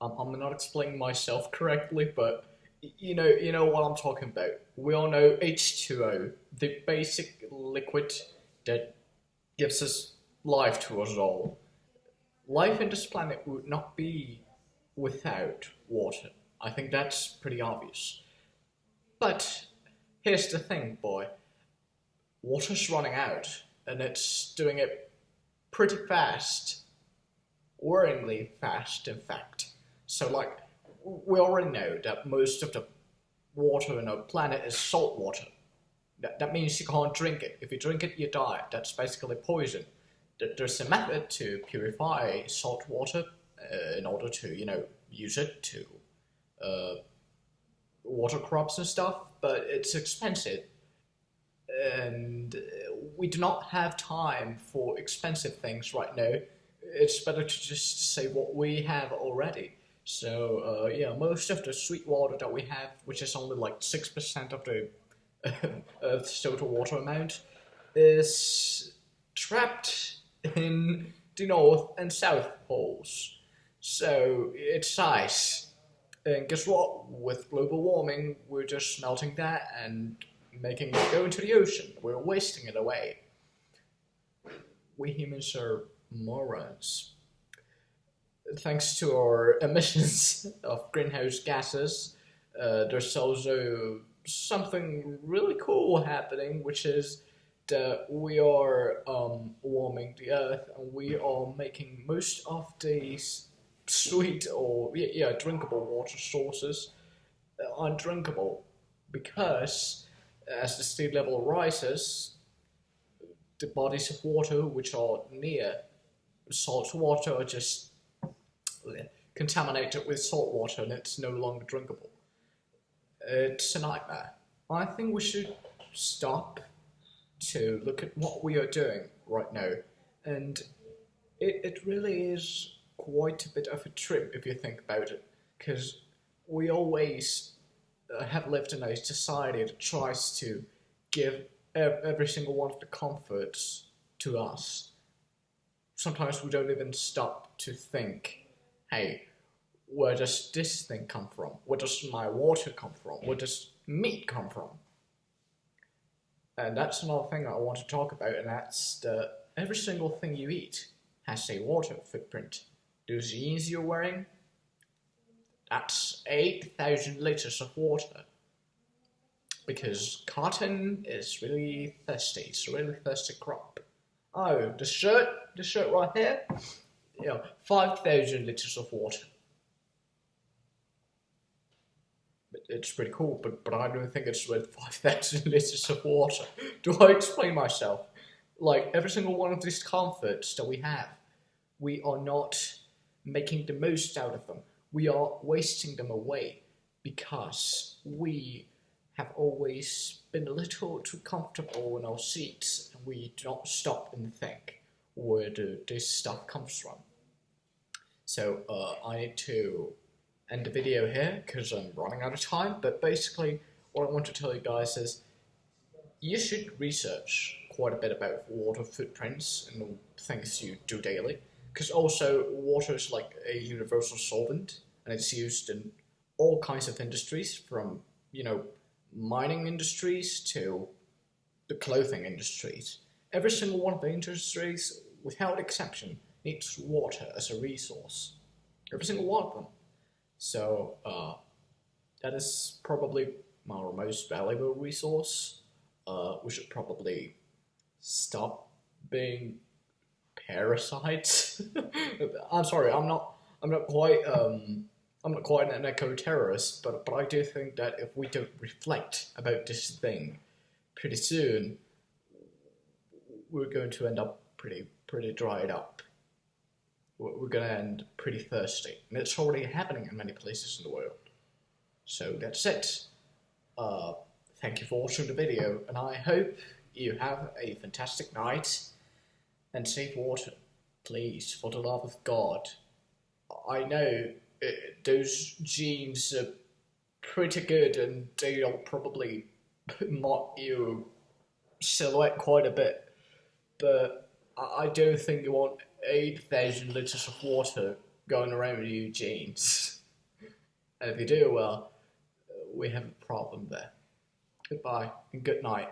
I'm not explaining myself correctly, but you know what I'm talking about. We all know H2O, the basic liquid that gives us life to us all. Life in this planet would not be without water. I think that's pretty obvious. But here's the thing, boy. Water's running out, and it's doing it pretty fast. Worryingly fast, in fact. So, like, we already know that most of the water on our planet is salt water. That means you can't drink it. If you drink it, you die. That's basically poison. There's a method to purify salt water in order to, use it to uh, water crops and stuff, but it's expensive. And we do not have time for expensive things right now. It's better to just say what we have already. So yeah, most of the sweet water that we have, which is only like 6% of the Earth's total water amount, is trapped in the North and South poles. So it's ice. And guess what? With global warming, we're just melting that and making it go into the ocean. We're wasting it away. We humans are morons. Thanks to our emissions of greenhouse gases, there's also something really cool happening, which is that we are warming the earth and we are making most of these sweet or drinkable water sources undrinkable because as the sea level rises, the bodies of water which are near salt water are just contaminated with salt water and it's no longer drinkable. It's a nightmare. I think we should stop to look at what we are doing right now, and it really is quite a bit of a trip if you think about it, because we always have lived in a society that tries to give every single one of the comforts to us. Sometimes we don't even stop to think, hey, where does this thing come from? Where does my water come from? Where does meat come from? And that's another thing I want to talk about, and that's that every single thing you eat has a water footprint. Those jeans you're wearing, that's 8,000 liters of water. Because cotton is really thirsty. It's a really thirsty crop. Oh, the shirt right here, 5,000 liters of water. It's pretty cool, but I don't think it's worth 5,000 liters of water. Do I explain myself? Like, every single one of these comforts that we have, we are not making the most out of them. We are wasting them away because we have always been a little too comfortable in our seats and we do not stop and think where this stuff comes from. So I need to end the video here because I'm running out of time, but basically what I want to tell you guys is you should research quite a bit about water footprints and the things you do daily, because also water is like a universal solvent and it's used in all kinds of industries, from mining industries to the clothing industries. Every single one of the industries, without exception, needs water as a resource. Every single one of them. So that is probably our most valuable resource. We should probably stop being parasites. I'm sorry, I'm not quite an eco-terrorist, but I do think that if we don't reflect about this thing pretty soon, we're going to end up pretty dried up. We're going to end pretty thirsty, and it's already happening in many places in the world. So that's it. Thank you for watching the video, and I hope you have a fantastic night, and save water, please, for the love of God. I know those jeans are pretty good, and they'll probably mock your silhouette quite a bit, but I don't think you want 8,000 liters of water going around with your jeans. And if you do, well, we have a problem there. Goodbye and good night.